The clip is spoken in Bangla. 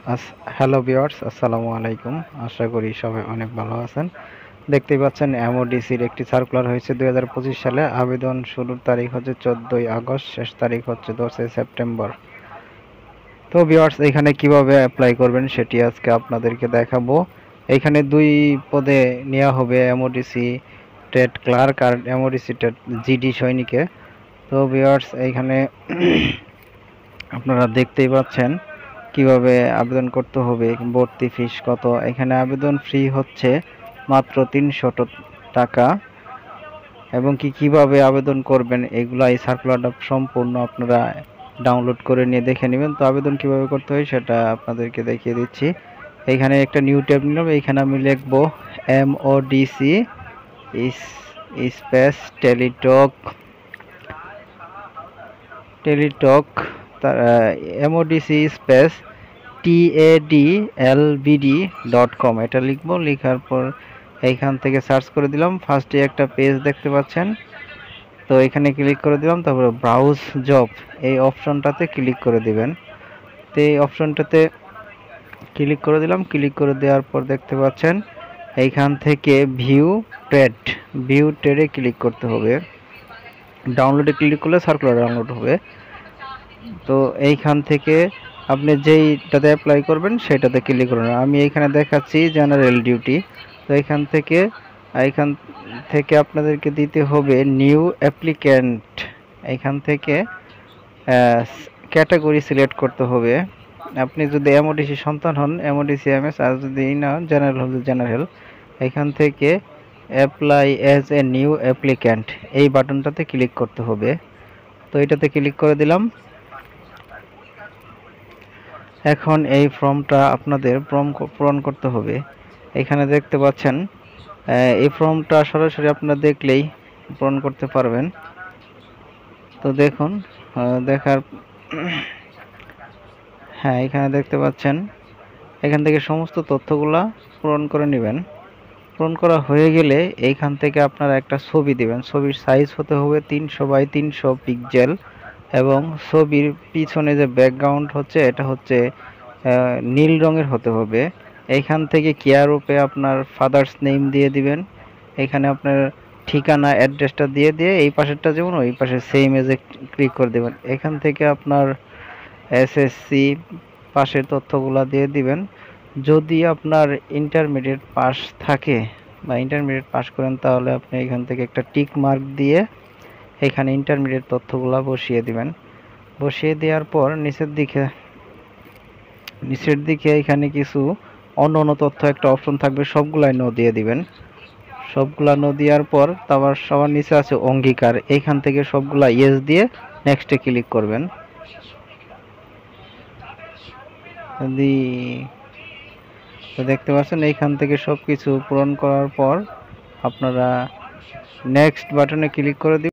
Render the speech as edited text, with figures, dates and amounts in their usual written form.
হ্যালো ভিউয়ার্স, আসসালামু আলাইকুম। আশা করি সবাই অনেক ভালো আছেন। দেখতেই পাচ্ছেন এমওডিসির একটি সার্কুলার হয়েছে 2025 সালে। আবেদন শুরুর তারিখ হচ্ছে 14ই আগস্ট, শেষ তারিখ হচ্ছে 10ই সেপ্টেম্বর। তো ভিউয়ার্স, এখানে কিভাবে অ্যাপ্লাই করবেন সেটি আজকে আপনাদেরকে দেখাবো। এখানে দুই পদে নেওয়া হবে এমওডিসি ট্রেড ক্লার্ক আর এমওডিসি ট্রেড জিডি সৈনিকে। তো ভিউয়ার্স, এইখানে আপনারা দেখতেই পাচ্ছেন কিভাবে আবেদন করতে হবে, ভর্তি ফিস কত। এখানে আবেদন ফি হচ্ছে মাত্র 300 টাকা এবং কিভাবে আবেদন করবেন এগুলা এই সার্কুলারটা সম্পূর্ণ আপনারা ডাউনলোড করে নিয়ে দেখে নেবেন। তো আবেদন কিভাবে করতে হয় সেটা আপনাদেরকে দেখিয়ে দিচ্ছি। এখানে একটা নিউ ট্যাব নিলাম। এখানে আমি লিখব MODC space Teletalk Teletalk MODC space TADLBD.com এটা লিখবো। লেখার পর এইখান থেকে সার্চ করে দিলাম। ফার্স্টে একটা পেজ দেখতে পাচ্ছেন, তো এখানে ক্লিক করে দিলাম। তারপরে ব্রাউজ জব এই অপশনটাতে ক্লিক করে দিবেন। তো এই অপশনটাতে ক্লিক করে দিলাম। ক্লিক করে দেওয়ার পর দেখতে পাচ্ছেন এইখান থেকে ভিউ ট্রেডে ক্লিক করতে হবে। ডাউনলোডে ক্লিক করলে সার্কুলার ডাউনলোড হবে। তো এইখান থেকে আপনি যেইটাতে অ্যাপ্লাই করবেন সেটাতে ক্লিক করুন। আমি এখানে দেখাচ্ছি জেনারেল ডিউটি। তো এখান থেকে আপনাদেরকে দিতে হবে নিউ অ্যাপ্লিক্যান্ট। এখান থেকে ক্যাটাগরি সিলেক্ট করতে হবে। আপনি যদি এমওডিসি সন্তান হন এমওডিসি এমএস, আর যদি না জেনারেল হলে জেনারেল। এখান থেকে apply as a new applicant এই বাটনটাতে ক্লিক করতে হবে। তো এটাতে ক্লিক করে দিলাম। এখন এই ফর্মটা আপনাদের পূরণ করতে হবে। এখানে দেখতে পাচ্ছেন এই ফর্মটা সরাসরি আপনারা দেখলেই পূরণ করতে পারবেন। তো দেখুন, দেখার হ্যাঁ, এখানে দেখতে পাচ্ছেন এখান থেকে সমস্ত তথ্যগুলা পূরণ করে নেবেন। পূরণ করা হয়ে গেলে এইখান থেকে আপনারা একটা ছবি দিবেন। ছবির সাইজ হতে হবে 300 বাই 300 পিক্সেল এবং ছবির পিছনে যে ব্যাকগ্রাউন্ড হচ্ছে এটা হচ্ছে নীল রঙের হতে হবে। এইখান থেকে কেয়ারোপে আপনার ফাদার্স নেম দিয়ে দিবেন। এখানে আপনার ঠিকানা অ্যাড্রেসটা দিয়ে এই পাশেরটা যেমন ওই পাশে সেম এজে ক্লিক করে দেবেন। এখান থেকে আপনার এসএসসি পাশের তথ্যগুলো দিয়ে দিবেন। যদি আপনার ইন্টারমিডিয়েট পাস থাকে বা ইন্টারমিডিয়েট পাস করেন তাহলে আপনি এখান থেকে একটা টিক মার্ক দিয়ে এখানে ইন্টারমিডিয়েট তথ্যগুলো বসিয়ে দিবেন। বসিয়ে দেওয়ার পর নিচের দিকে এখানে কিছু অন্য তথ্য একটা অপশন থাকবে, সবগুলাই নো দিয়ে দিবেন। সবগুলা নো দেওয়ার পর তারপর সবার নিচে আছে অঙ্গীকার, এইখান থেকে সবগুলা ইয়েস দিয়ে নেক্সটে ক্লিক করবেন। তো দেখতে পাচ্ছেন এইখান থেকে সব কিছু পূরণ করার পর আপনারা নেক্সট বাটনে ক্লিক করে দিবেন।